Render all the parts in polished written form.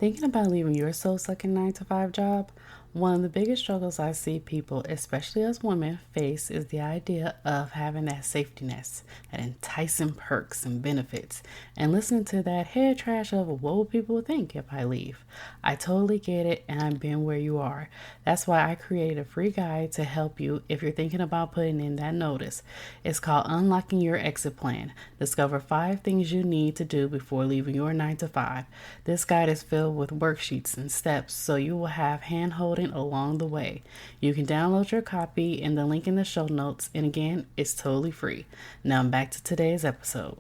Thinking about leaving your soul-sucking 9 to 5 job, one of the biggest struggles I see people, especially as women, face is the idea of having that safety net, that enticing perks and benefits, and listening to that head trash of what will people think if I leave. I totally get it, and I've been where you are. That's why I created a free guide to help you if you're thinking about putting in that notice. It's called Unlocking Your Exit Plan. Discover 5 things you need to do before leaving your 9 to 5. This guide is filled with worksheets and steps so you will have hand holding along the way. You can download your copy in the link in the show notes, and again, it's totally free. Now back to today's episode.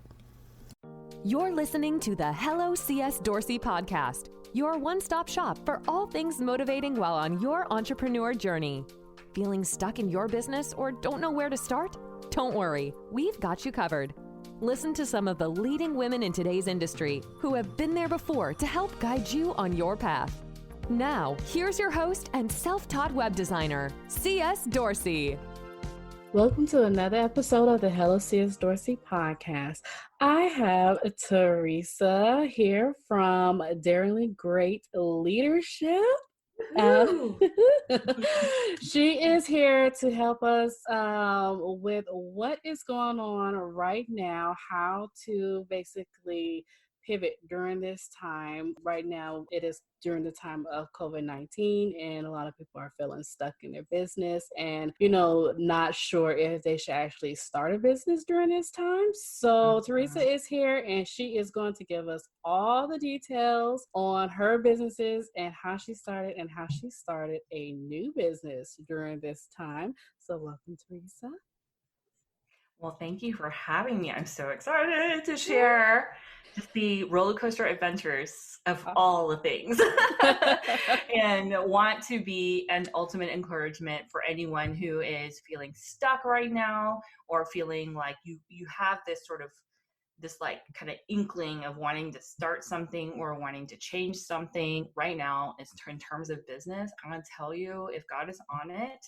You're listening to the Hello CS Dorsey podcast, your one-stop shop for all things motivating while on your entrepreneur journey. Feeling stuck in your business or don't know where to start? Don't worry, we've got you covered. Listen to some of the leading women in today's industry who have been there before to help guide you on your path. Now, here's your host and self-taught web designer, CS Dorsey. Welcome to another episode of the Hello CS Dorsey podcast. I have Teresa here from Daringly Great Leadership. She is here to help us with what is going on right now, how to basically pivot during this time. Right now, it is during the time of COVID-19, and a lot of people are feeling stuck in their business and, not sure if they should actually start a business during this time. So Teresa is here, and she is going to give us all the details on her businesses and how she started a new business during this time. So welcome, Teresa. Well, thank you for having me. I'm so excited to share just the roller coaster adventures of all the things and want to be an ultimate encouragement for anyone who is feeling stuck right now or feeling like you have this sort of this like kind of inkling of wanting to start something or wanting to change something right now in terms of business. I'm going to tell you, if God is on it,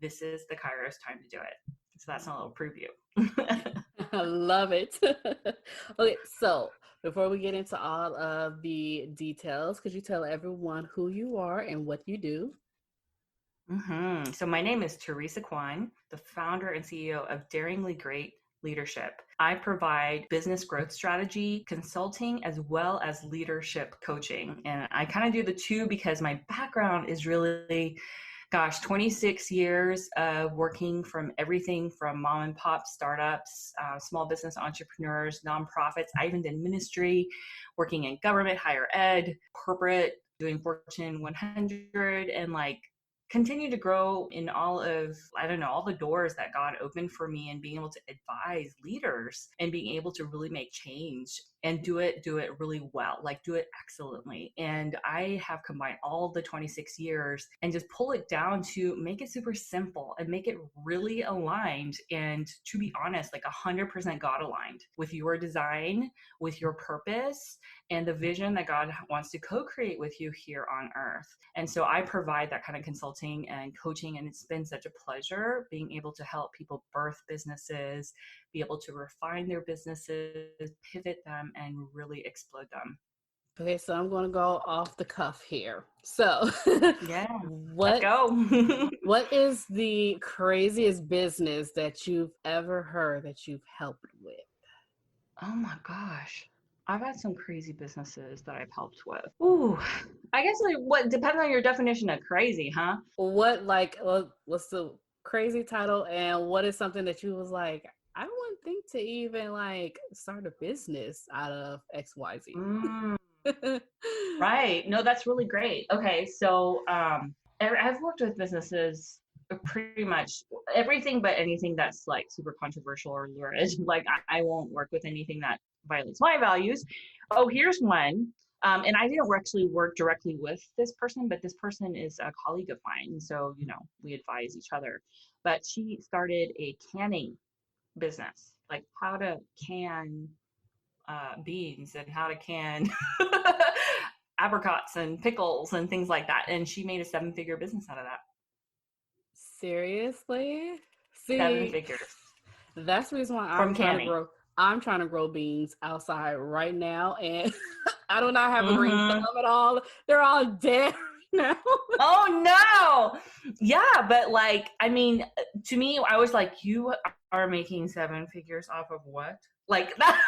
this is the Kairos time to do it. So that's a little preview. I love it. Okay, so before we get into all of the details, could you tell everyone who you are and what you do? So my name is Teresa Kwon, the founder and CEO of Daringly Great Leadership. I provide business growth strategy, consulting, as well as leadership coaching. And I kind of do the two because my background is really 26 years of working from everything from mom and pop startups, small business entrepreneurs, nonprofits. I even did ministry, working in government, higher ed, corporate, doing Fortune 100, and continue to grow in all the doors that God opened for me, and being able to advise leaders and being able to really make change and do it really well, do it excellently. And I have combined all the 26 years and just pull it down to make it super simple and make it really aligned. And to be honest, 100% God aligned with your design, with your purpose, and the vision that God wants to co-create with you here on earth. And so I provide that kind of consulting and coaching, and it's been such a pleasure being able to help people birth businesses, be able to refine their businesses, pivot them, and really explode them. Okay, so I'm going to go off the cuff here. So, yeah, let's go. What is the craziest business that you've ever heard that you've helped with? Oh my gosh. I've had some crazy businesses that I've helped with. Ooh, I guess what depends on your definition of crazy, huh? What's the crazy title, and what is something that you was like, I wouldn't think to even start a business out of XYZ. Right. No, that's really great. Okay. So I've worked with businesses pretty much everything but anything that's super controversial or lurid. I won't work with anything that violates my values. Oh, here's one. And I didn't actually work directly with this person, but this person is a colleague of mine. So, we advise each other. But she started a canning business, how to can beans and how to can apricots and pickles and things like that. And she made a 7-figure business out of that. Seriously? See, 7 figures. That's the reason why I'm trying to grow. I'm trying to grow beans outside right now, and I do not have a green Mm-hmm. thumb at all. They're all dead now. Oh no. Yeah, but like, I mean, to me, I was like, you are making seven figures off of what? Like that.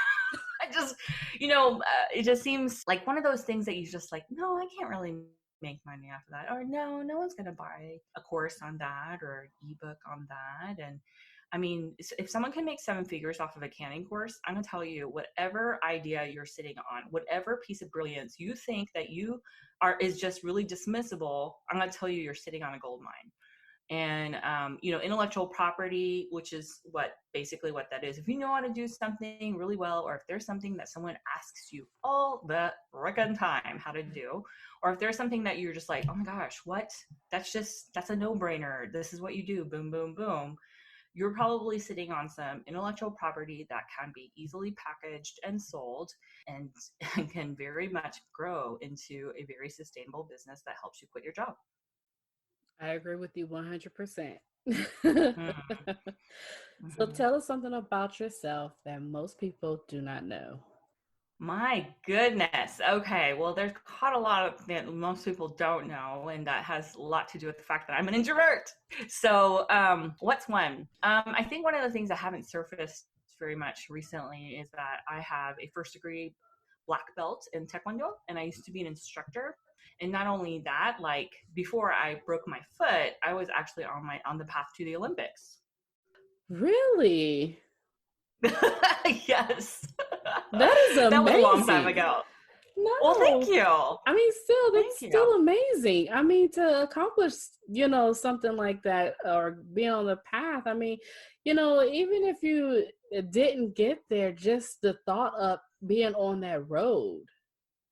I just, it just seems like one of those things that you just like, no, I can't really make money off of that. Or no, no one's going to buy a course on that or an ebook on that. And I mean, if someone can make seven figures off of a canning course, I'm going to tell you, whatever idea you're sitting on, whatever piece of brilliance you think that you is just really dismissible, I'm going to tell you, you're sitting on a gold mine. And intellectual property, which is basically what that is. If you know how to do something really well, or if there's something that someone asks you all the frickin' time how to do, or if there's something that you're just like, oh my gosh, what? That's a no-brainer. This is what you do. Boom, boom, boom. You're probably sitting on some intellectual property that can be easily packaged and sold and can very much grow into a very sustainable business that helps you quit your job. I agree with you 100%. Mm-hmm. So tell us something about yourself that most people do not know. My goodness. Okay. Well, there's quite a lot of that most people don't know, and that has a lot to do with the fact that I'm an introvert. So, what's one? I think one of the things that haven't surfaced very much recently is that I have a first degree black belt in Taekwondo, and I used to be an instructor. And not only that, like before I broke my foot, I was actually on the path to the Olympics. Really? Yes. That is That was a long time amazing. ago. Well, thank No. you. I mean, still, that's Thank still you. amazing. I mean, to accomplish, something like that or being on the path, I mean, even if you didn't get there, just the thought of being on that road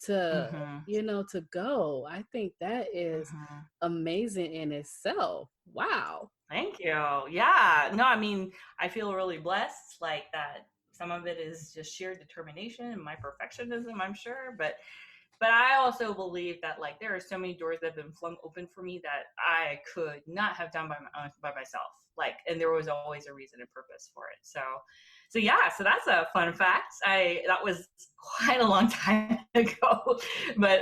to, Mm-hmm. to go, I think that is Mm-hmm. amazing in itself. Wow. Thank you. Yeah. No, I mean, I feel really blessed, like that some of it is just sheer determination and my perfectionism, I'm sure. But I also believe that like there are so many doors that have been flung open for me that I could not have done by myself. Like, and there was always a reason and purpose for it. So yeah, so that's a fun fact. That was quite a long time ago, but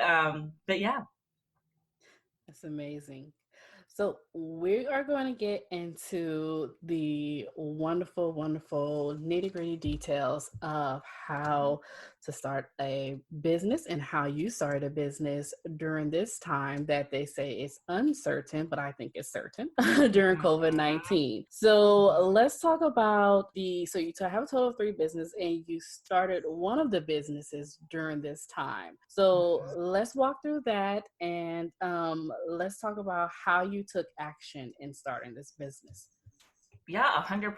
yeah. That's amazing. So we are going to get into the wonderful, wonderful nitty-gritty details of how to start a business and how you started a business during this time that they say is uncertain, but I think it's certain during Mm-hmm. COVID-19. So let's talk about so you have a total of 3 businesses and you started one of the businesses during this time. So Mm-hmm. let's walk through that and let's talk about how you took action in starting this business. Yeah, 100%.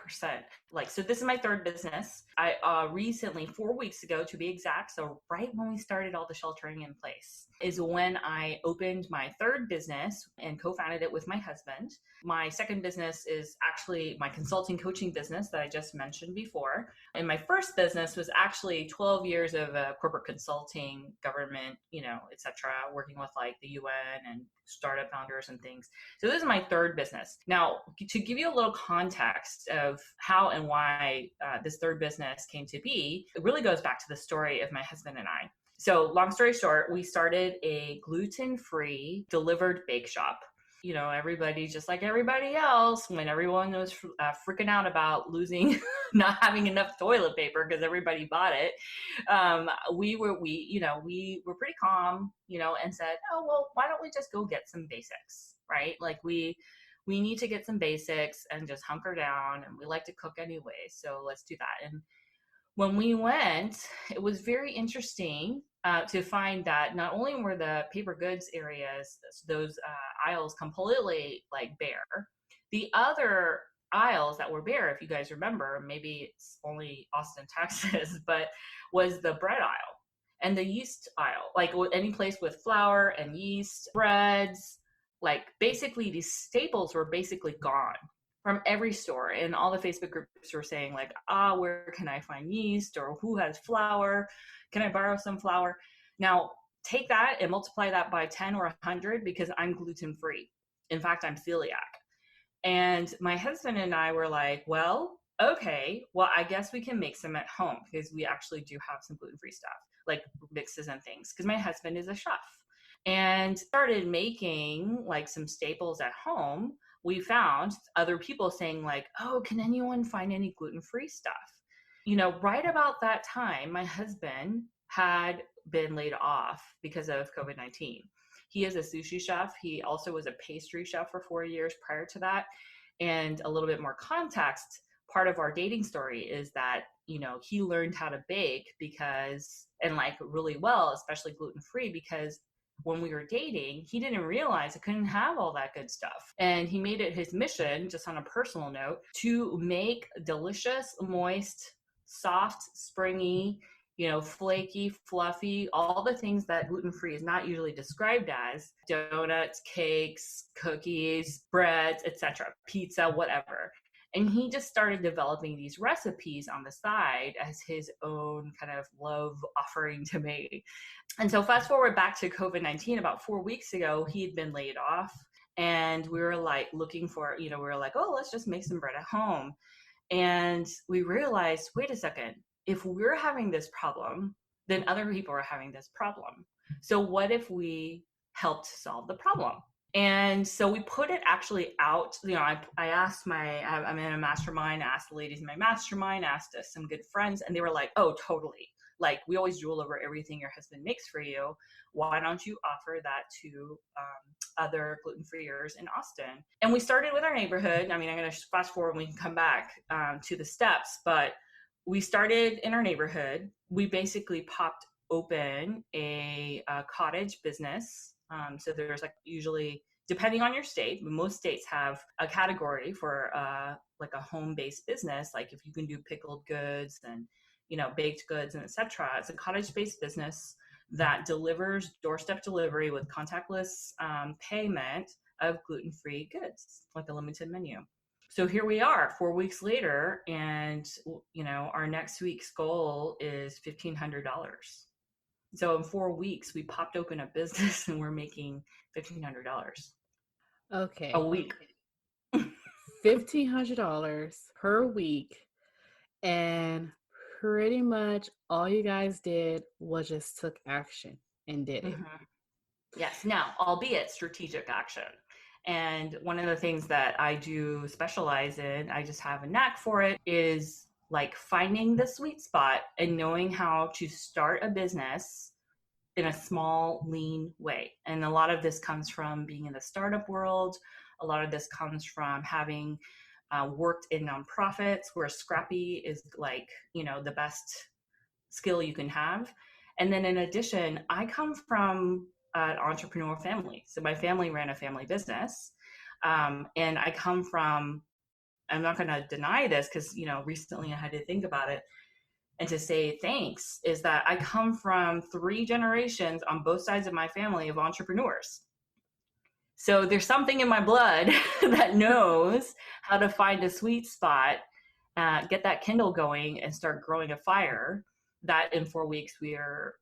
Like, so this is my third business. I recently, 4 weeks ago to be exact, so right when we started all the sheltering in place, is when I opened my third business and co-founded it with my husband. My second business is actually my consulting coaching business that I just mentioned before. And my first business was actually 12 years of corporate consulting, government, etc., working with like the UN and startup founders and things. So this is my third business. Now, to give you a little context of how and why this third business came to be, it really goes back to the story of my husband and I. So long story short, we started a gluten-free delivered bake shop. Everybody, just like everybody else, when everyone was freaking out about not having enough toilet paper because everybody bought it, we were pretty calm, and said, oh, well, why don't we just go get some basics, right? Like we need to get some basics and just hunker down, and we like to cook anyway, so let's do that. And when we went, it was very interesting to find that not only were the paper goods areas, those aisles completely like bare, the other aisles that were bare, if you guys remember, maybe it's only Austin, Texas, but was the bread aisle and the yeast aisle, like any place with flour and yeast, breads, like basically these staples were basically gone from every store, and all the Facebook groups were saying like, where can I find yeast, or who has flour? Can I borrow some flour? Now take that and multiply that by 10 or 100 because I'm gluten free. In fact, I'm celiac. And my husband and I were like, well, okay, well, I guess we can make some at home because we actually do have some gluten-free stuff, like mixes and things, because my husband is a chef. And started making like some staples at home. We found other people saying like, oh, can anyone find any gluten-free stuff? Right about that time, my husband had been laid off because of COVID-19. He is a sushi chef. He also was a pastry chef for 4 years prior to that. And a little bit more context, part of our dating story is that, he learned how to bake and like really well, especially gluten-free, because when we were dating, he didn't realize I couldn't have all that good stuff. And he made it his mission, just on a personal note, to make delicious, moist, soft, springy, flaky, fluffy, all the things that gluten-free is not usually described as: donuts, cakes, cookies, breads, etc., pizza, whatever. And he just started developing these recipes on the side as his own kind of love offering to me. And so fast forward back to COVID-19, about 4 weeks ago, he had been laid off. And we were like looking for, we were like, oh, let's just make some bread at home. And we realized, wait a second, if we're having this problem, then other people are having this problem. So what if we helped solve the problem? And so we put it actually out. I asked I'm in a mastermind, I asked the ladies in my mastermind, asked some good friends, and they were like, oh, totally. Like, we always drool over everything your husband makes for you. Why don't you offer that to other gluten-freeers in Austin? And we started with our neighborhood. I mean, I'm going to fast forward and we can come back to the steps, but we started in our neighborhood. We basically popped open a cottage business. So there's like, usually, depending on your state, most states have a category for like a home-based business. Like if you can do pickled goods and baked goods and etc. It's a cottage-based business that delivers doorstep delivery with contactless payment of gluten-free goods, like a limited menu. So here we are 4 weeks later, and our next week's goal is $1,500. So in 4 weeks, we popped open a business and we're making $1,500 Okay. a week. $1,500 per week. And pretty much all you guys did was just took action and did it. Mm-hmm. Yes. Now, albeit strategic action. And one of the things that I do specialize in, I just have a knack for it, is like finding the sweet spot and knowing how to start a business in a small, lean way. And a lot of this comes from being in the startup world. A lot of this comes from having worked in nonprofits, where scrappy is like, the best skill you can have. And then in addition, I come from an entrepreneurial family. So my family ran a family business. And I come from, I'm not going to deny this because, recently I had to think about it and to say thanks, is that I come from 3 generations on both sides of my family of entrepreneurs. So there's something in my blood that knows how to find a sweet spot, get that Kindle going and start growing a fire. That in 4 weeks, we are,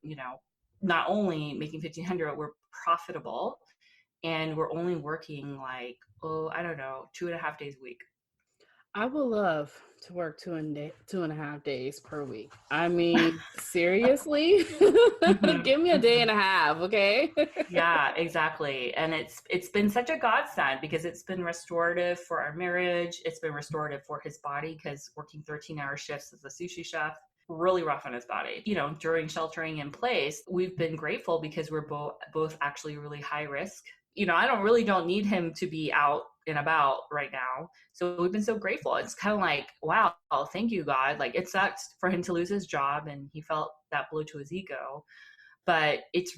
not only making $1,500, we're profitable, and we're only working like, 2.5 days a week. I would love to work 2.5 days per week. I mean, seriously, give me a day and a half, okay? Yeah, exactly. And it's been such a godsend because it's been restorative for our marriage. It's been restorative for his body, because working 13-hour shifts as a sushi chef, really rough on his body. During sheltering in place, we've been grateful because we're both actually really high risk. I don't need him to be out and about right now. So we've been so grateful. It's kind of like, wow, thank you, God. Like, it sucked for him to lose his job and he felt that blow to his ego, but it's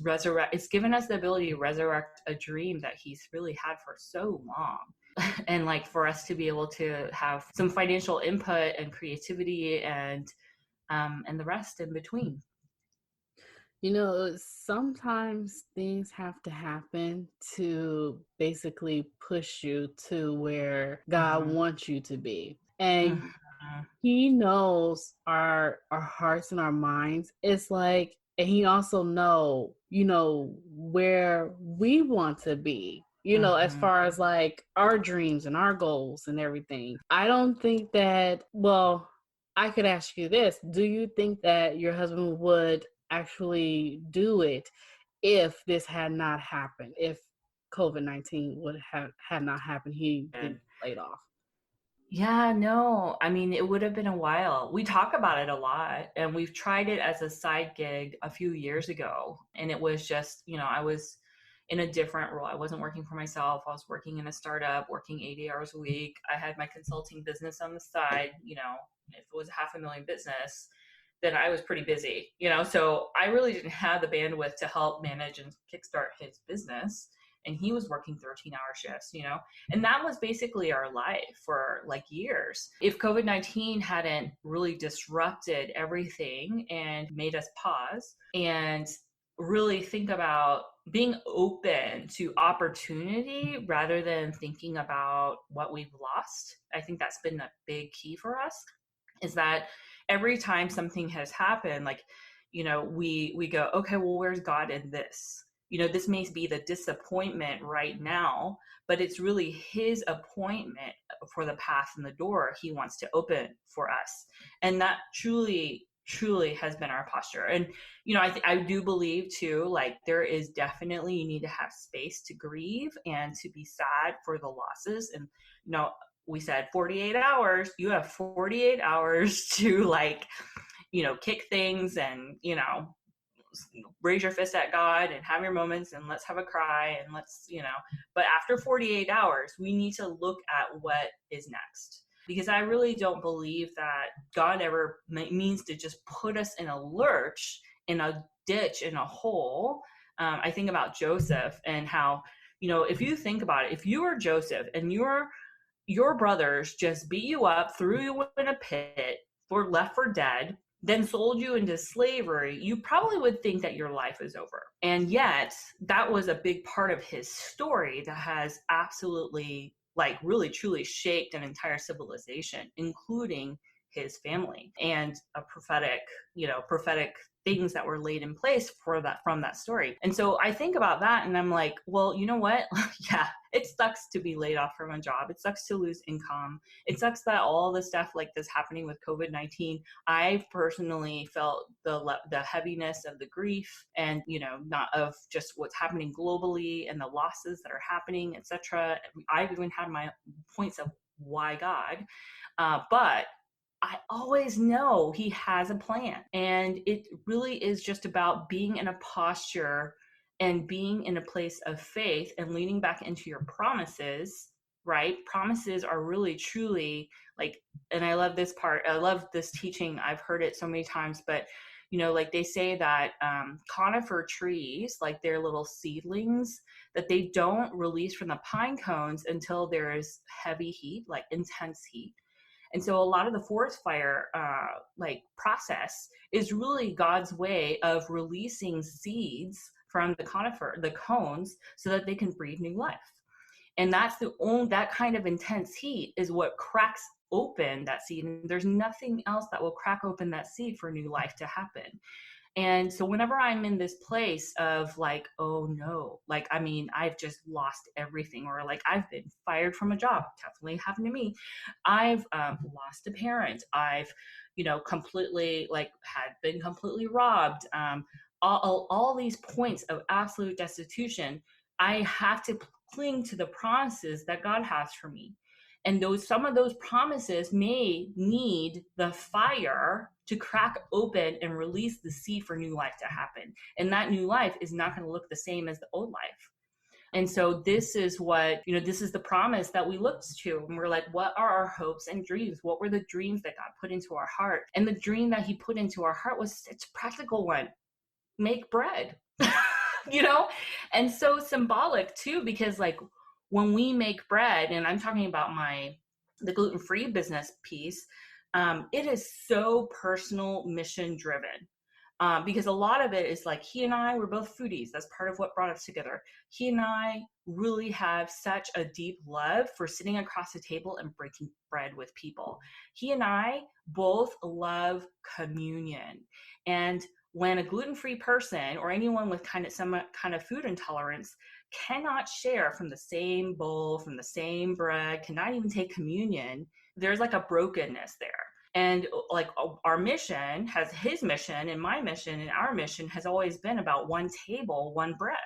given us the ability to resurrect a dream that he's really had for so long. And like, for us to be able to have some financial input and creativity and the rest in between. Sometimes things have to happen to basically push you to where God wants you to be. And He knows our hearts and our minds. It's like, and He also know, where we want to be. as Mhm. far as like our dreams and our goals and everything. I don't think that, well, I could ask you this. Do you think that your husband would actually do it if this had not happened? If COVID-19 would have had not happened, he didn't get laid off. Yeah, no. I mean, it would have been a while. We talk about it a lot, and we've tried it as a side gig a few years ago. And it was just, I was in a different role. I wasn't working for myself. I was working in a startup, working 80 hours a week. I had my consulting business on the side. If it was a $500,000 business, then I was pretty busy, so I really didn't have the bandwidth to help manage and kickstart his business. And he was working 13-hour shifts, and that was basically our life for like years. If COVID-19 hadn't really disrupted everything and made us pause and really think about being open to opportunity rather than thinking about what we've lost, I think that's been a big key for us, is that every time something has happened, like, we go, okay, well, where's God in this? This may be the disappointment right now, but it's really his appointment for the path and the door he wants to open for us. And that truly, truly has been our posture. And, I do believe too, like there is definitely, you need to have space to grieve and to be sad for the losses. And, we said 48 hours, you have 48 hours to like, kick things and, raise your fist at God and have your moments and let's have a cry and let's, but after 48 hours, we need to look at what is next. Because I really don't believe that God ever means to just put us in a lurch, in a ditch, in a hole. I think about Joseph and how, if you think about it, if you were Joseph and your brothers just beat you up, threw you in a pit, were left for dead, then sold you into slavery, you probably would think that your life is over. And yet, that was a big part of his story that has absolutely, like, really truly shaped an entire civilization, including his family, and a prophetic things that were laid in place for that, from that story. And so I think about that and I'm like, well, you know what? Yeah, it sucks to be laid off from a job. It sucks to lose income. It sucks that all the stuff like this happening with COVID-19. I've personally felt the heaviness of the grief and, not of just what's happening globally and the losses that are happening, etc. I've even had my points of why God, but I always know he has a plan. And it really is just about being in a posture and being in a place of faith and leaning back into your promises, right? Promises are really truly like, and I love this part. I love this teaching. I've heard it so many times, but like they say that conifer trees, like their little seedlings, that they don't release from the pine cones until there is heavy heat, like intense heat. And so a lot of the forest fire process is really God's way of releasing seeds from the cones, so that they can breathe new life. And that's that kind of intense heat is what cracks open that seed. And there's nothing else that will crack open that seed for new life to happen. And so whenever I'm in this place of like, oh no, like, I mean, I've just lost everything, or like I've been fired from a job, definitely happened to me. I've lost a parent. I've, completely had been completely robbed. All these points of absolute destitution, I have to cling to the promises that God has for me. And some of those promises may need the fire to crack open and release the seed for new life to happen. And that new life is not going to look the same as the old life. And so this is what, this is the promise that we looked to. And we're like, what are our hopes and dreams? What were the dreams that God put into our heart? And the dream that he put into our heart was such a practical one. Make bread, and so symbolic too, because like when we make bread, and I'm talking about the gluten-free business piece, it is so personal, mission driven. Because a lot of it is like, he and I were both foodies. That's part of what brought us together. He and I really have such a deep love for sitting across the table and breaking bread with people. He and I both love communion. And when a gluten-free person or anyone with some kind of food intolerance cannot share from the same bowl, from the same bread, cannot even take communion, there's like a brokenness there. And like our mission has his mission and my mission and our mission has always been about one table, one bread.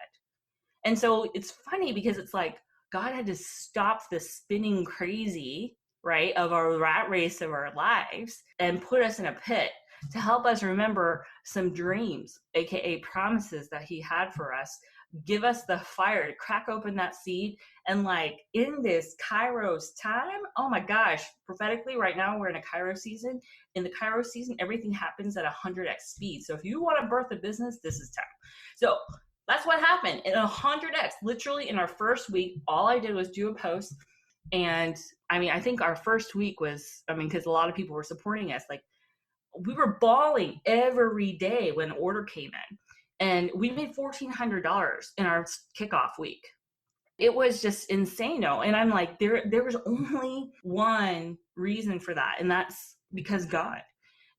And so it's funny because it's like God had to stop the spinning crazy, right, of our rat race of our lives and put us in a pit to help us remember some dreams, aka promises that he had for us. Give us the fire to crack open that seed. And like in this Kairos time, oh my gosh, prophetically right now we're in a Kairos season. In the Kairos season, everything happens at 100x speed. So if you want to birth a business, this is time. So that's what happened in 100x. Literally in our first week, all I did was do a post. And I mean, I think our first week was, because a lot of people were supporting us, like we were bawling every day when an order came in. And we made $1,400 in our kickoff week. It was just insane. And I'm like, there was only one reason for that. And that's because God.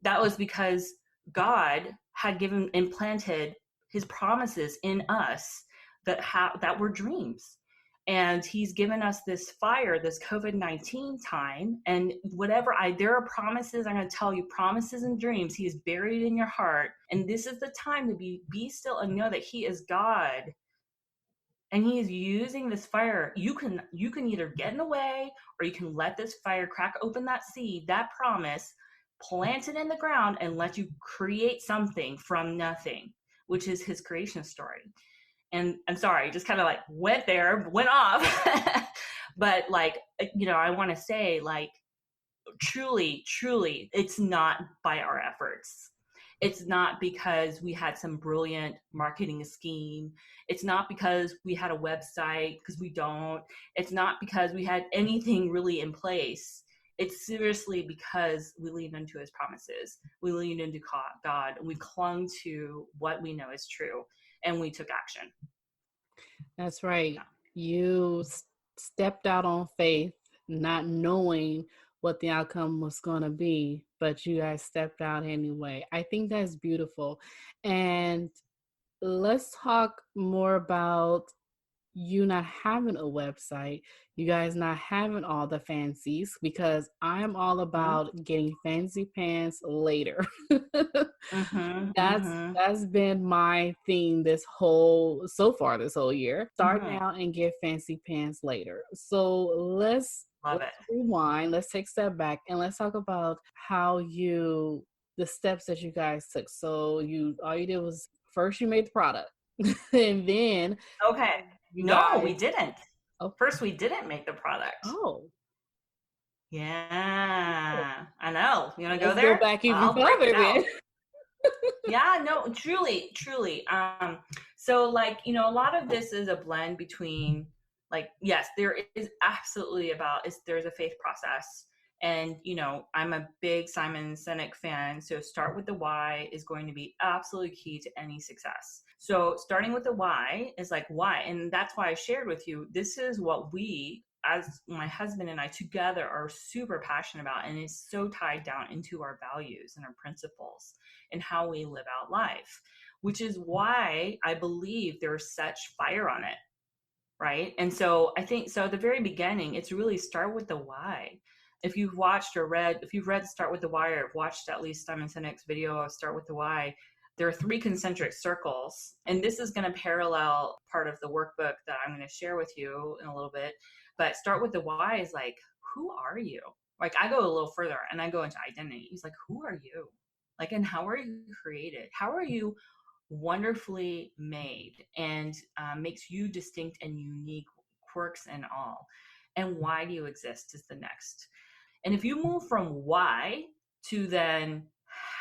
That was because God had implanted his promises in us that were dreams. And he's given us this fire, this COVID-19 time. And there are promises, I'm going to tell you, promises and dreams he is buried in your heart. And this is the time to be still and know that he is God. And he is using this fire. You can either get in the way or you can let this fire crack open that seed, that promise, plant it in the ground and let you create something from nothing, which is his creation story. And I'm sorry, just kind of like went off. But like, I want to say like, truly, it's not by our efforts. It's not because we had some brilliant marketing scheme. It's not because we had a website, because we don't. It's not because we had anything really in place. It's seriously because we leaned into his promises. We leaned into God. And we clung to what we know is true. And we took action. That's right. Yeah. You stepped out on faith, not knowing what the outcome was going to be, but you guys stepped out anyway. I think that's beautiful. And let's talk more about you not having a website, you guys not having all the fancies, because I'm all about getting fancy pants later. That's been my theme this whole year. Start now and get fancy pants later. So let's rewind, let's take a step back and let's talk about the steps that you guys took. So all you did was first you made the product and then we didn't. Oh. First, we didn't make the product. Oh. Yeah. I know. You want to go there? Go back even further then. Yeah, no, truly. So like, a lot of this is a blend between like, yes, there is absolutely there's a faith process. And, I'm a big Simon Sinek fan. So start with the why is going to be absolutely key to any success. So starting with the why is like, why? And that's why I shared with you, this is what we, as my husband and I together, are super passionate about. And it's so tied down into our values and our principles and how we live out life, which is why I believe there's such fire on it. Right. And so I think, so at the very beginning, it's really start with the why. If you've read Start with the Why, or watched at least Simon Sinek's video of Start with the Why, there are 3 concentric circles. And this is going to parallel part of the workbook that I'm going to share with you in a little bit. But Start with the Why is like, who are you? Like I go a little further and I go into identity. He's like, who are you? Like, and how are you created? How are you wonderfully made and makes you distinct and unique, quirks and all? And why do you exist is the next. And if you move from why to then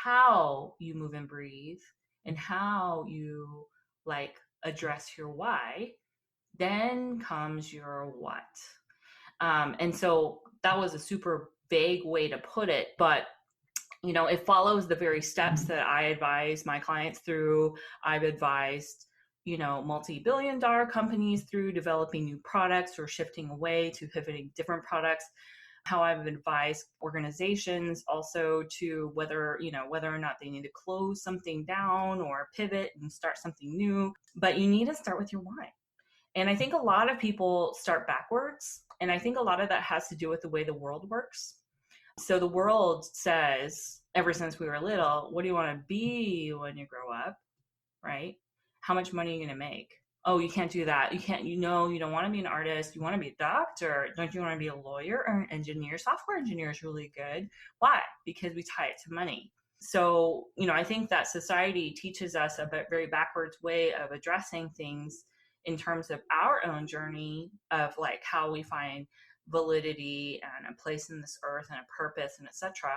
how you move and breathe and how you like address your why, then comes your what. And so that was a super vague way to put it, but it follows the very steps that I advise my clients through. I've advised, multi-billion-dollar companies through developing new products or shifting away to pivoting different products. how I've advised organizations also to whether or not they need to close something down or pivot and start something new. But you need to start with your why. And I think a lot of people start backwards. And I think a lot of that has to do with the way the world works. So the world says, ever since we were little, what do you want to be when you grow up? Right? How much money are you going to make? Oh, you can't do that. You don't want to be an artist. You want to be a doctor. Don't you want to be a lawyer or an engineer? Software engineer is really good. Why? Because we tie it to money. So, I think that society teaches us a very backwards way of addressing things in terms of our own journey of like how we find validity and a place in this earth and a purpose and etc.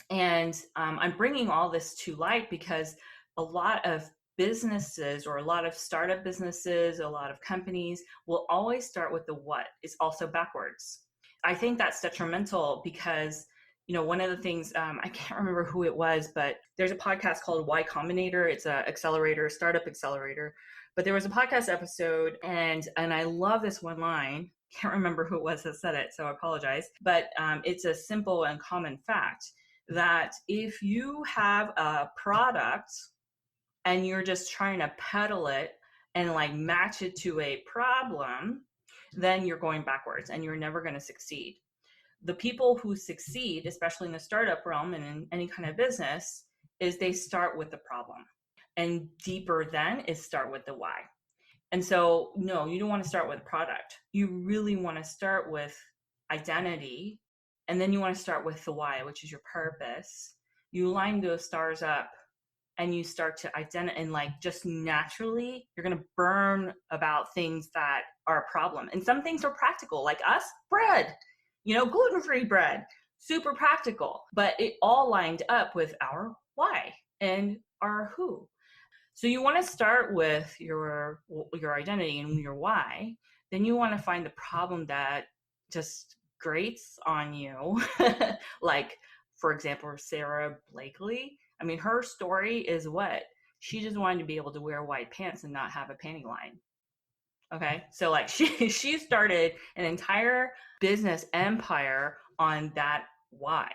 And I'm bringing all this to light because a lot of businesses or a lot of startup businesses, a lot of companies will always start with the what. It's also backwards. I think that's detrimental because one of the things, I can't remember who it was, but there's a podcast called Y Combinator. It's a startup accelerator. But there was a podcast episode and I love this one line. Can't remember who it was that said it, so I apologize. But it's a simple and common fact that if you have a product and you're just trying to peddle it and like match it to a problem, then you're going backwards and you're never going to succeed. The people who succeed, especially in the startup realm and in any kind of business, is they start with the problem. And deeper then is start with the why. And so, no, you don't want to start with product. You really want to start with identity. And then you want to start with the why, which is your purpose. You line those stars up and you start to identify, and like just naturally, you're going to burn about things that are a problem. And some things are practical, like us, bread, gluten-free bread, super practical, but it all lined up with our why and our who. So you want to start with your identity and your why. Then you want to find the problem that just grates on you. Like, for example, Sarah Blakely. I mean, her story is what? She just wanted to be able to wear white pants and not have a panty line. Okay. So like she started an entire business empire on that why.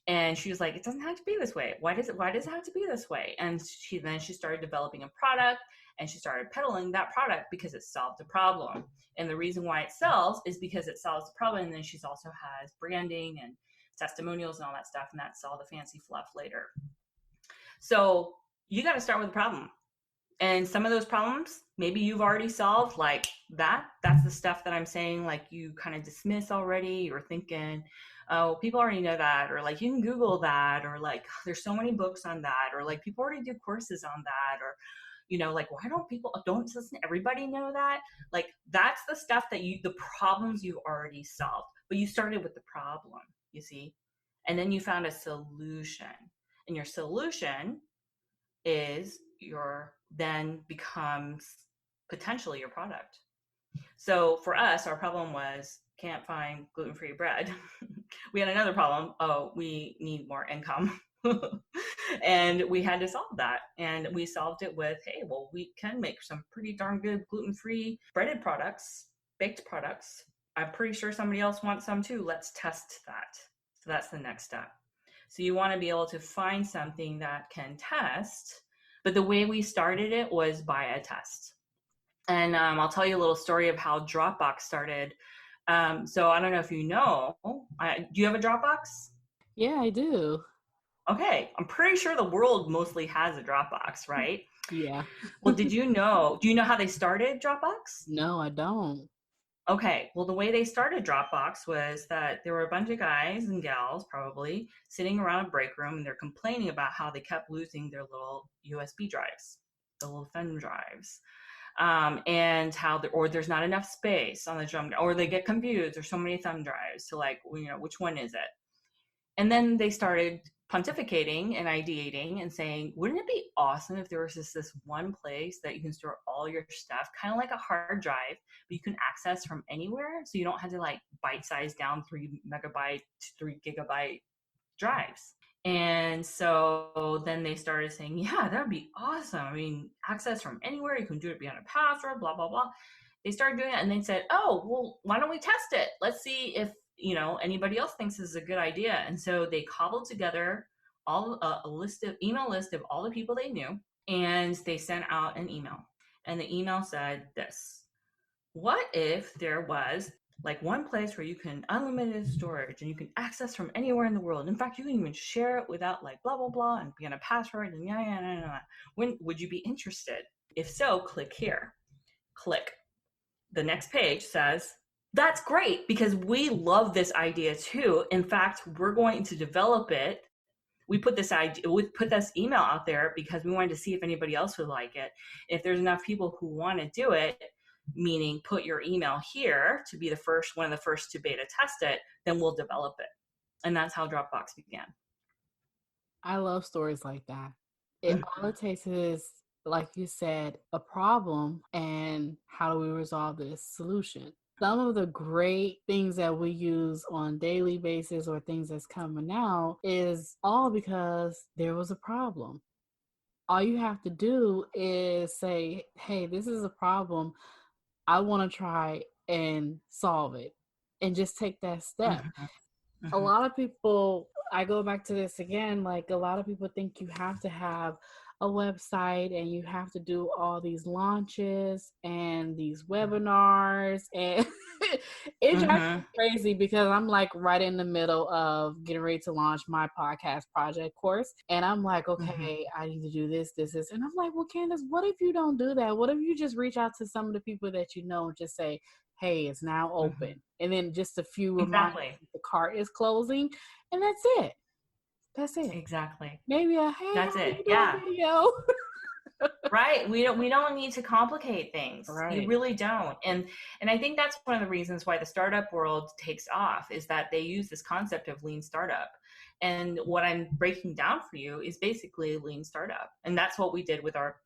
And she was like, it doesn't have to be this way. Why does it have to be this way? And she started developing a product and she started peddling that product because it solved a problem. And the reason why it sells is because it solves the problem. And then she also has branding and testimonials and all that stuff. And that's all the fancy fluff later. So you got to start with the problem. And some of those problems, maybe you've already solved, like that's the stuff that I'm saying, like you kind of dismiss already. You're thinking, oh, people already know that, or like you can Google that, or like there's so many books on that, or like people already do courses on that, or like why don't doesn't everybody know that? Like that's the stuff that the problems you already solved, but you started with the problem, you see, and then you found a solution, and your solution is then becomes potentially your product. So for us, our problem was can't find gluten-free bread. We had another problem. Oh, we need more income. And we had to solve that. And we solved it with, hey, well, we can make some pretty darn good gluten-free breaded products, baked products. I'm pretty sure somebody else wants some too. Let's test that. So that's the next step. So you want to be able to find something that can test. But the way we started it was by a test. And I'll tell you a little story of how Dropbox started. So I don't know if you know, do you have a Dropbox? Yeah, I do. Okay. I'm pretty sure the world mostly has a Dropbox, right? Yeah. Well, do you know how they started Dropbox? No, I don't. Okay. Well, the way they started Dropbox was that there were a bunch of guys and gals probably sitting around a break room and they're complaining about how they kept losing their little USB drives, the little thumb drives. And how there's not enough space on the drum, or they get confused. There's so many thumb drives to like, which one is it? And then they started pontificating and ideating and saying, wouldn't it be awesome if there was just this one place that you can store all your stuff, kind of like a hard drive, but you can access from anywhere. So you don't have to like bite size down 3 megabyte, 3 gigabyte drives. And so then they started saying, yeah, that would be awesome. I mean, access from anywhere. You can do it beyond a password, blah, blah, blah. They started doing it and they said, oh, well, why don't we test it? Let's see if anybody else thinks this is a good idea. And so they cobbled together email list of all the people they knew, and they sent out an email. And the email said this: what if there was like one place where you can unlimited storage and you can access from anywhere in the world? In fact, you can even share it without like blah, blah, blah, and be on a password and yeah. When would you be interested? If so, click here. Click. The next page says, that's great, because we love this idea too. In fact, we're going to develop it. We put this email out there because we wanted to see if anybody else would like it. If there's enough people who want to do it, meaning put your email here to be one of the first to beta test it, then we'll develop it. And that's how Dropbox began. I love stories like that. All it takes is, like you said, a problem, and how do we resolve this solution? Some of the great things that we use on daily basis or things that's coming out is all because there was a problem. All you have to do is say, hey, this is a problem. I want to try and solve it, and just take that step. A lot of people, I go back to this again, like a lot of people think you have to have a website and you have to do all these launches and these webinars, and it drives me crazy because I'm like right in the middle of getting ready to launch my podcast project course, and I'm like, okay, I need to do this, and I'm like, well, Candace, what if you don't do that? What if you just reach out to some of the people that you know and just say, hey, it's now open, and then just a few reminders that the cart is closing, and that's it. Exactly. Maybe hey, that's it. Video. Right. We don't need to complicate things. Right. You really don't. And I think that's one of the reasons why the startup world takes off, is that they use this concept of lean startup. And what I'm breaking down for you is basically lean startup. And that's what we did with our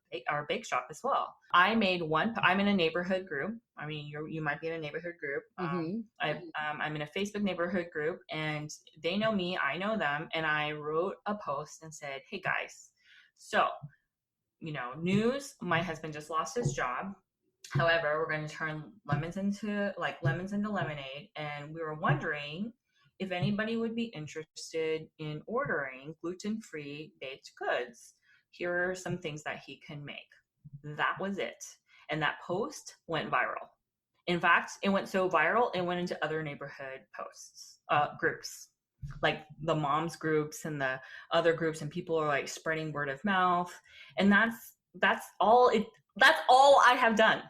bake shop as well. I'm in a neighborhood group. I mean, you might be in a neighborhood group. I'm in a Facebook neighborhood group, and they know me, I know them. And I wrote a post and said, hey guys, so, news, my husband just lost his job. However, we're going to turn lemons into lemonade. And we were wondering if anybody would be interested in ordering gluten-free baked goods. Here are some things that he can make. That was it. And that post went viral. In fact, it went so viral, it went into other neighborhood groups, like the moms groups and the other groups, and people are like spreading word of mouth. And that's all I have done.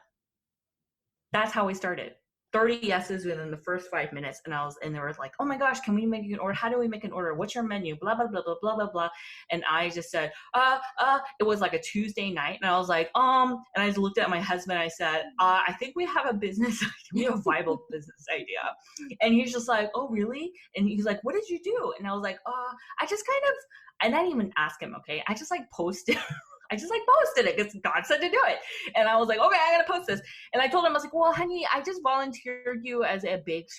That's how we started. 30 yeses within the first 5 minutes. And they were like, oh my gosh, can we make an order? How do we make an order? What's your menu? Blah, blah, blah, blah, blah, blah, blah. And I just said, it was like a Tuesday night. And I was like, and I just looked at my husband. I said, I think we have a business. We have a viable business idea. And he's just like, oh, really? And he's like, what did you do? And I was like, I just and I didn't even ask him. Okay. I just posted it because God said to do it. And I was like, okay, I got to post this. And I told him, I was like, well, honey, I just volunteered you as a bake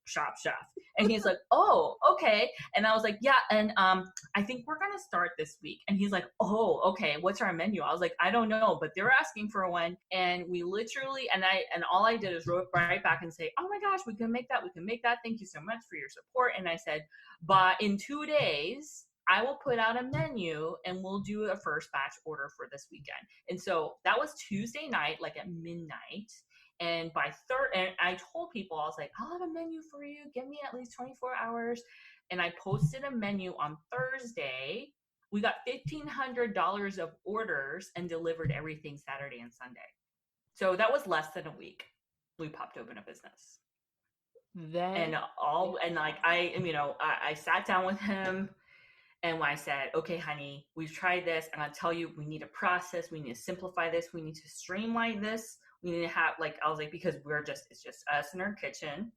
shop chef. And he's like, oh, okay. And I was like, yeah. And I think we're going to start this week. And he's like, oh, okay. What's our menu? I was like, I don't know, but they're asking for one. And we literally, and all I did is wrote right back and say, oh my gosh, we can make that. Thank you so much for your support. And I said, but in 2 days, I will put out a menu and we'll do a first batch order for this weekend. And so that was Tuesday night, like at midnight. And and I told people, I was like, I'll have a menu for you. Give me at least 24 hours. And I posted a menu on Thursday. We got $1,500 of orders and delivered everything Saturday and Sunday. So that was less than a week. We popped open a business. I sat down with him. And when I said, okay, honey, we've tried this, and I'll tell you, we need a process. We need to simplify this. We need to streamline this. We need to have, I was like, because it's just us in our kitchen.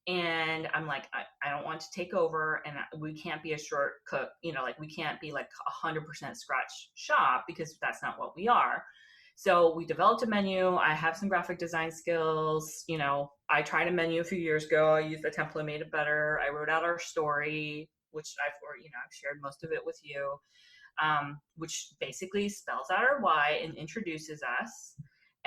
And I'm like, I don't want to take over, and we can't be a short cook. We can't be like 100% scratch shop, because that's not what we are. So we developed a menu. I have some graphic design skills. I tried a menu a few years ago. I used the template, made it better. I wrote out our story, which I've shared most of it with you, which basically spells out our why and introduces us.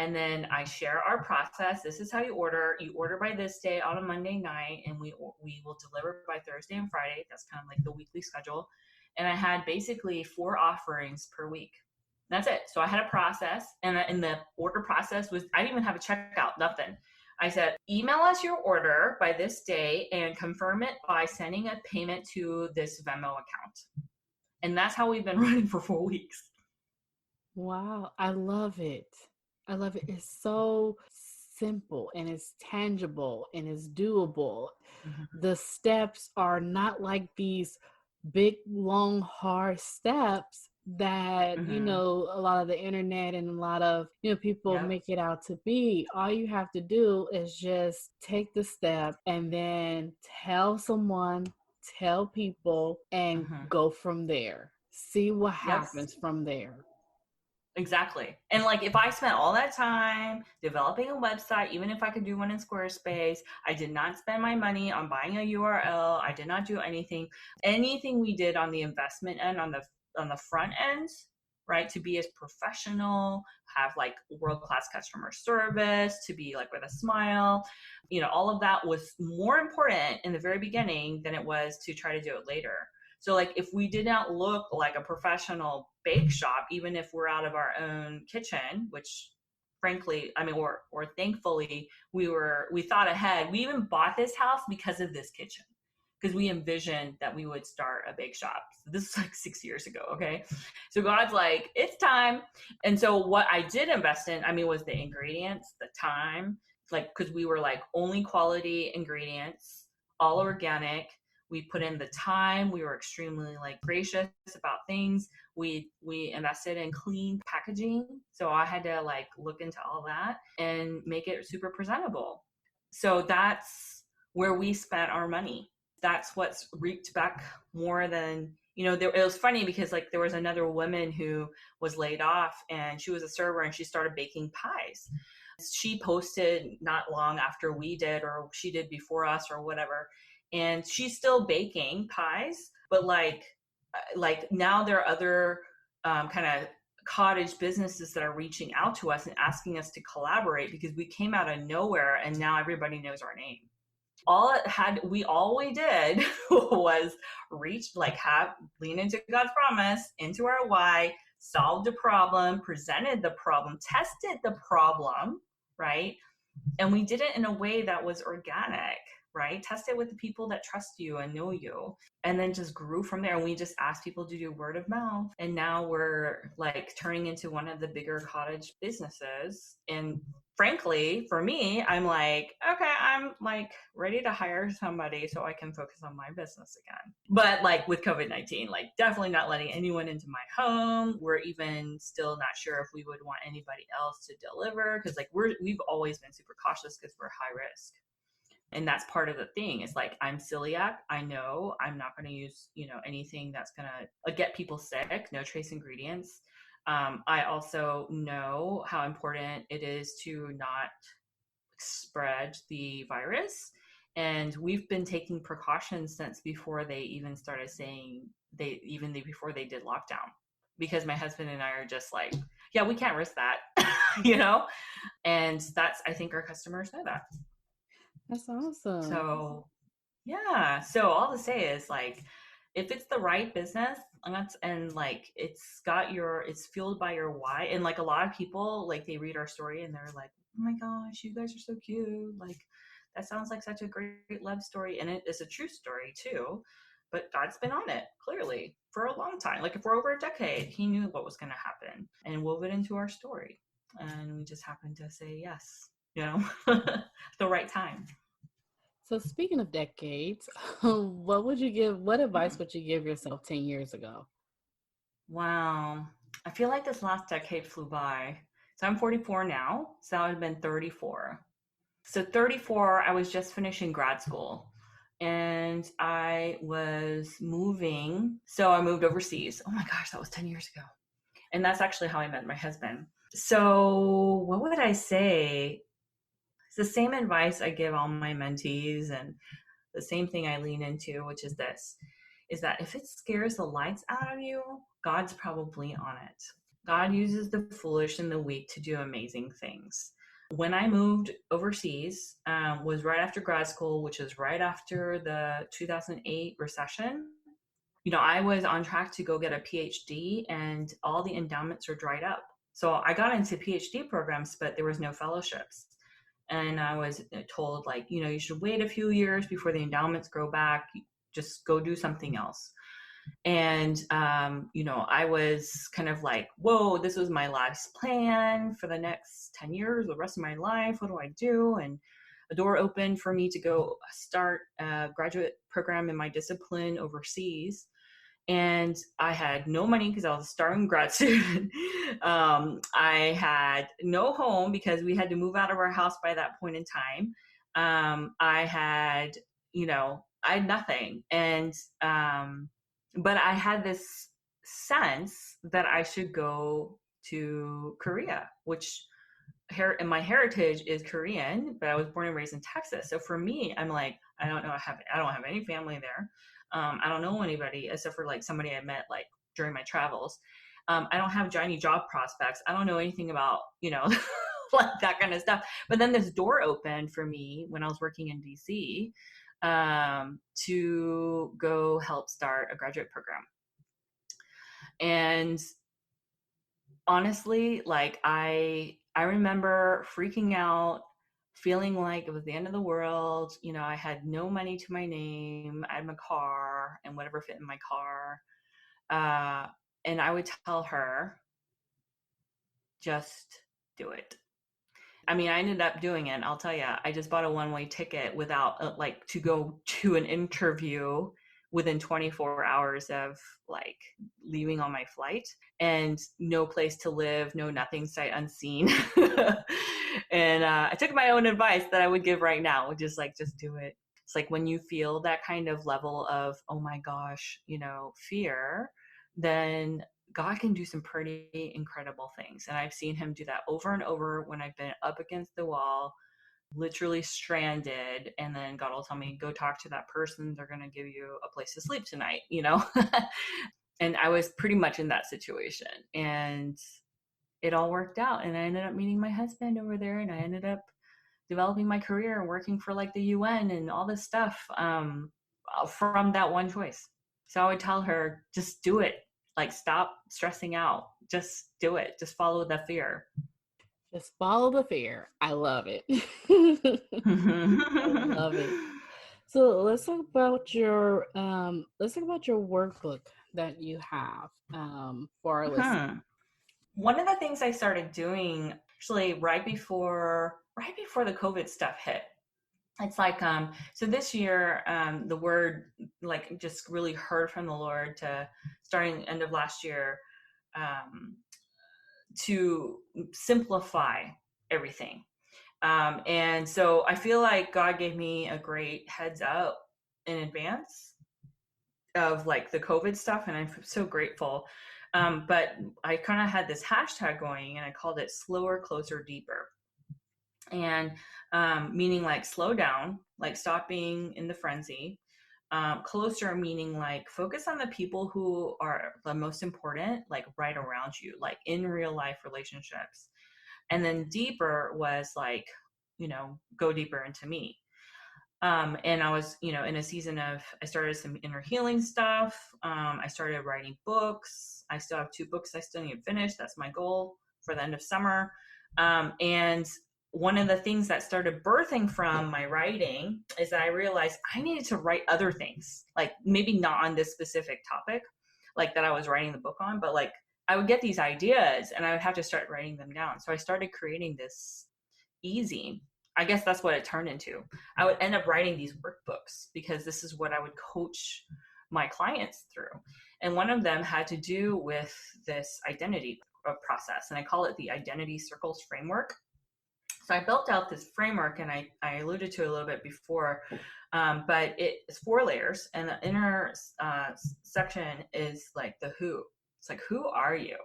And then I share our process. This is how you order. You order by this day on a Monday night, and we will deliver by Thursday and Friday. That's kind of like the weekly schedule. And I had basically 4 offerings per week. That's it. So I had a process, and the order process was, I didn't even have a checkout, nothing. I said, email us your order by this day and confirm it by sending a payment to this Venmo account. And that's how we've been running for 4 weeks. Wow, I love it. I love it. It's so simple and it's tangible and it's doable. Mm-hmm. The steps are not like these big, long, hard steps that, Mm-hmm. a lot of the internet and a lot of, people Yep. make it out to be. All you have to do is just take the step and then tell people, and Mm-hmm. go from there. See what Yes. happens from there. Exactly. And like, if I spent all that time developing a website, even if I could do one in Squarespace, I did not spend my money on buying a URL. I did not do anything. Anything we did on the investment end, on the front end, right, to be as professional, have like world-class customer service, to be like with a smile, all of that was more important in the very beginning than it was to try to do it later. So like, if we did not look like a professional bake shop, even if we're out of our own kitchen, which frankly, I mean, or thankfully we thought ahead. We even bought this house because of this kitchen, because we envisioned that we would start a bake shop. So this is like 6 years ago. Okay. So God's like, it's time. And so what I did invest in, was the ingredients, the time, like, cause we were like, only quality ingredients, all organic. We put in the time. We were extremely like gracious about things. We invested in clean packaging. So I had to like look into all that and make it super presentable. So that's where we spent our money. That's what's reaped back more than, it was funny because like there was another woman who was laid off, and she was a server, and she started baking pies. She posted not long after we did, or she did before us or whatever. And she's still baking pies, but like now there are other kind of cottage businesses that are reaching out to us and asking us to collaborate, because we came out of nowhere and now everybody knows our name. All we did was lean into God's promise, into our why, solved a problem, presented the problem, tested the problem, right? And we did it in a way that was organic, right? Test it with the people that trust you and know you, and then just grew from there. And we just asked people to do word of mouth. And now we're like turning into one of the bigger cottage businesses. And frankly, for me, I'm like, okay, I'm like ready to hire somebody so I can focus on my business again. But like with COVID-19, like definitely not letting anyone into my home. We're even still not sure if we would want anybody else to deliver, because like we've always been super cautious because we're high risk. And that's part of the thing. It's like, I'm celiac. I know I'm not going to use, anything that's going to get people sick, no trace ingredients. I also know how important it is to not spread the virus. And we've been taking precautions since before they even started saying before they did lockdown, because my husband and I are just like, yeah, we can't risk that, and I think our customers know that. That's awesome. So yeah. So all to say is like, if it's the right business and like it's fueled by your why. And like a lot of people, like they read our story and they're like, oh my gosh, you guys are so cute. Like that sounds like such a great love story. And it is a true story too. But God's been on it clearly for a long time. Like for over a decade, he knew what was going to happen and wove it into our story. And we just happened to say yes, at the right time. So speaking of decades, what advice would you give yourself 10 years ago? Wow. I feel like this last decade flew by. So I'm 44 now. So that would have been 34. So 34, I was just finishing grad school and I was moving. So I moved overseas. Oh my gosh, that was 10 years ago. And that's actually how I met my husband. So what would I say? It's the same advice I give all my mentees, and the same thing I lean into, which is this, is that if it scares the lights out of you, God's probably on it. God uses the foolish and the weak to do amazing things. When I moved overseas, was right after grad school, which was right after the 2008 recession. I was on track to go get a PhD, and all the endowments were dried up. So I got into PhD programs, but there was no fellowships. And I was told, like, you should wait a few years before the endowments grow back. Just go do something else. And, I was kind of like, whoa, this was my life's plan for the next 10 years, the rest of my life. What do I do? And a door opened for me to go start a graduate program in my discipline overseas. And I had no money because I was a starving grad student. I had no home because we had to move out of our house by that point in time. I had, I had nothing. And, but I had this sense that I should go to Korea, which my heritage is Korean, but I was born and raised in Texas. So for me, I'm like, I don't have any family there. I don't know anybody except for like somebody I met like during my travels. I don't have any job prospects. I don't know anything about, like that kind of stuff. But then this door opened for me when I was working in DC, to go help start a graduate program. And honestly, like I remember freaking out, feeling like it was the end of the world. I had no money to my name. I had my car and whatever fit in my car. And I would tell her, just do it. I mean, I ended up doing it. I'll tell you, I just bought a one-way ticket without to go to an interview within 24 hours of like leaving on my flight, and no place to live, no nothing, sight unseen. And I took my own advice that I would give right now, which is like, just do it. It's like when you feel that kind of level of, oh my gosh, fear, then God can do some pretty incredible things. And I've seen him do that over and over when I've been up against the wall, literally stranded, and then God will tell me, go talk to that person. They're going to give you a place to sleep tonight, And I was pretty much in that situation, and it all worked out. And I ended up meeting my husband over there, and I ended up developing my career and working for like the UN and all this stuff, from that one choice. So I would tell her, just do it. Like, stop stressing out. Just do it. Just follow the fear. Just follow the fear. I love it. I love it. So let's talk about your workbook that you have, for our listeners. One of the things I started doing actually right before the COVID stuff hit. It's like, so this year, the word, like, just really heard from the Lord to starting end of last year, to simplify everything. And so I feel like God gave me a great heads up in advance of like the COVID stuff. And I'm so grateful. But I kind of had this hashtag going, and I called it slower, closer, deeper. And meaning like slow down, like stop being in the frenzy. Closer meaning like focus on the people who are the most important, like right around you, like in real life relationships. And then deeper was like, go deeper into me. And I was, in a season of, I started some inner healing stuff. I started writing books. I still have 2 books I still need to finish. That's my goal for the end of summer. And one of the things that started birthing from my writing is that I realized I needed to write other things, like maybe not on this specific topic, like that I was writing the book on, but like I would get these ideas and I would have to start writing them down. So I started creating this e-zine. I guess that's what it turned into. I would end up writing these workbooks because this is what I would coach my clients through. And one of them had to do with this identity process. And I call it the identity circles framework. So I built out this framework, and I alluded to it a little bit before, but it's 4 layers, and the inner section is like the who. It's like, who are you?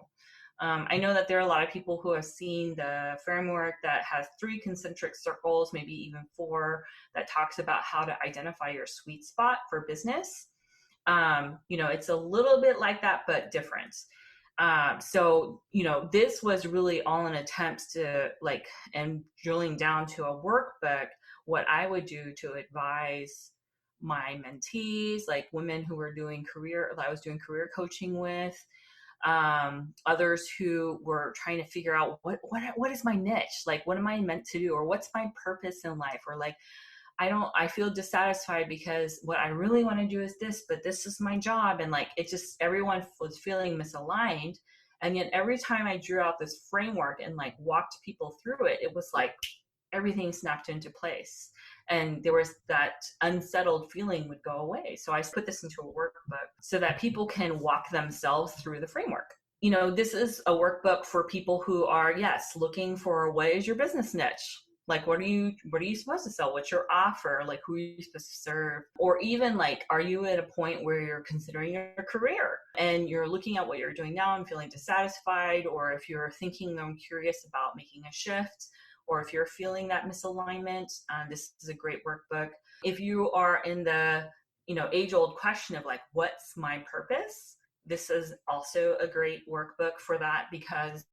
I know that there are a lot of people who have seen the framework that has 3 concentric circles, maybe even 4, that talks about how to identify your sweet spot for business. It's a little bit like that, but different. So, this was really all an attempt to and drilling down to a workbook, what I would do to advise my mentees, like women who were I was doing career coaching with, others who were trying to figure out what is my niche? Like, what am I meant to do? Or what's my purpose in life? Or like, I feel dissatisfied because what I really want to do is this, but this is my job. And like, everyone was feeling misaligned. And yet every time I drew out this framework and like walked people through it, it was like everything snapped into place. And there was that unsettled feeling would go away. So I put this into a workbook so that people can walk themselves through the framework. This is a workbook for people who are, yes, looking for what is your business niche? Like, what are you supposed to sell? What's your offer? Like, who are you supposed to serve? Or even like, are you at a point where you're considering your career and you're looking at what you're doing now and feeling dissatisfied? Or if you're thinking and curious about making a shift, or if you're feeling that misalignment, this is a great workbook. If you are in the, age-old question of like, what's my purpose? This is also a great workbook for that, because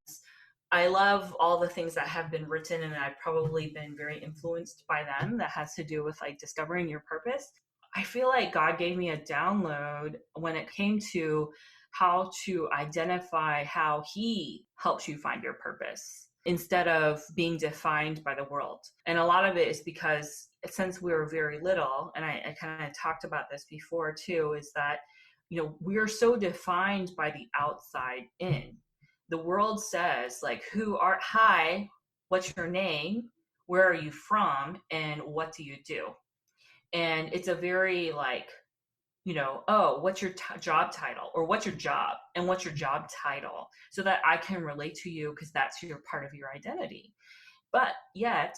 I love all the things that have been written, and I've probably been very influenced by them, that has to do with like discovering your purpose. I feel like God gave me a download when it came to how to identify how He helps you find your purpose instead of being defined by the world. And a lot of it is because since we were very little, and I kind of talked about this before too, is that, we are so defined by the outside in. The world says like, hi, what's your name? Where are you from? And what do you do? And it's a very like, oh, what's your job title? Or what's your job? And what's your job title? So that I can relate to you, because that's your part of your identity. But yet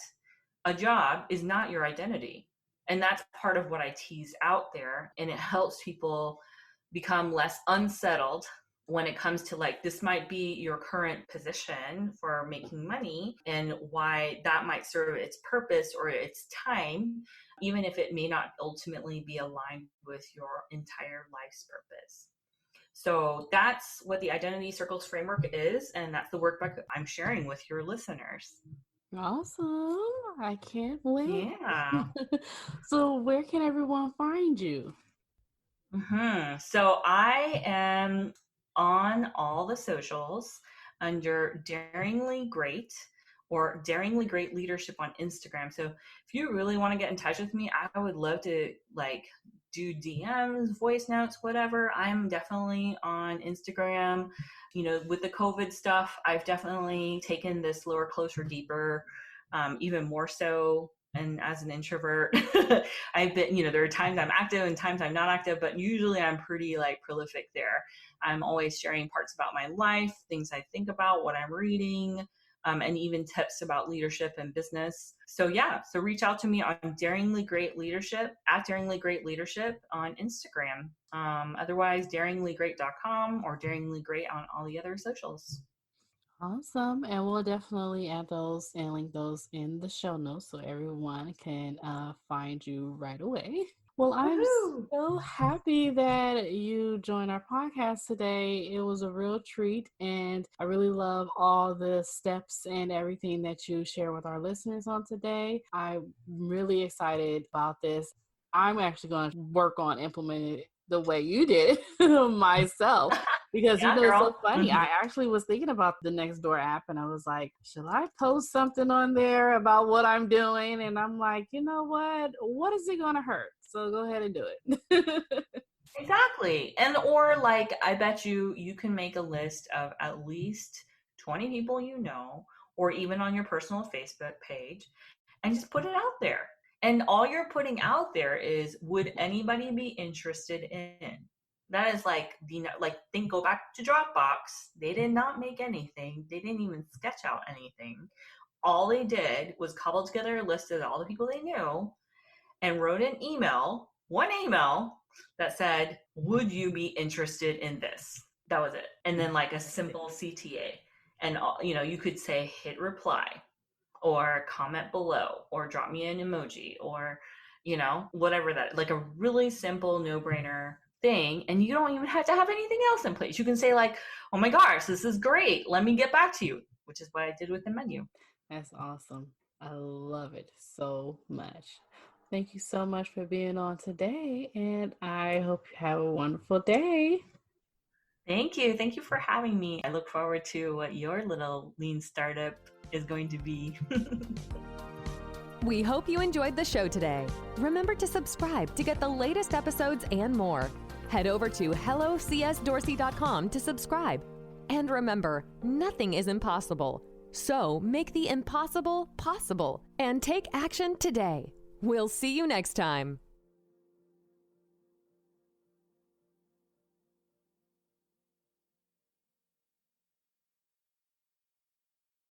a job is not your identity. And that's part of what I tease out there. And it helps people become less unsettled when it comes to like, this might be your current position for making money, and why that might serve its purpose or its time, even if it may not ultimately be aligned with your entire life's purpose. So that's what the Identity Circles framework is, and that's the workbook I'm sharing with your listeners. Awesome. I can't wait. Yeah. So where can everyone find you? So I am on all the socials under Daringly Great, or Daringly Great Leadership on Instagram. So if you really want to get in touch with me, I would love to like do DMs, voice notes, whatever. I'm definitely on Instagram. With the COVID stuff, I've definitely taken this lower, closer, deeper, even more so. And as an introvert, I've been, there are times I'm active and times I'm not active, but usually I'm pretty like prolific there. I'm always sharing parts about my life, things I think about, what I'm reading, and even tips about leadership and business. So yeah, so reach out to me on Daringly Great Leadership, at Daringly Great Leadership on Instagram. Otherwise, daringlygreat.com or Daringly Great on all the other socials. Awesome. And we'll definitely add those and link those in the show notes so everyone can find you right away. Well, I'm Woohoo! so happy that you joined our podcast today. It was a real treat, and I really love all the steps and everything that you share with our listeners on today. I'm really excited about this. I'm actually going to work on implementing it the way you did it myself. Because Yeah, it's so girl. funny. I actually was thinking about the Nextdoor app, and I was like, should I post something on there about what I'm doing? And I'm like, you know what? What is it going to hurt? So go ahead and do it. Exactly. Or like, I bet you can make a list of at least 20 people or even on your personal Facebook page, and just put it out there. And all you're putting out there is, would anybody be interested in? That is like, go back to Dropbox. They did not make anything. They didn't even sketch out anything. All they did was cobble together a list of all the people they knew and wrote an email, one email that said, would you be interested in this? That was it. And then like a simple CTA. And, you could say hit reply or comment below or drop me an emoji or, whatever that, like a really simple no-brainer thing, and you don't even have to have anything else in place. You can say like, oh my gosh, this is great. Let me get back to you, which is what I did with the menu. That's awesome. I love it so much. Thank you so much for being on today, and I hope you have a wonderful day. Thank you. Thank you for having me. I look forward to what your little lean startup is going to be. We hope you enjoyed the show today. Remember to subscribe to get the latest episodes and more. Head over to hellocsdorsey.com to subscribe. And remember, nothing is impossible. So make the impossible possible and take action today. We'll see you next time.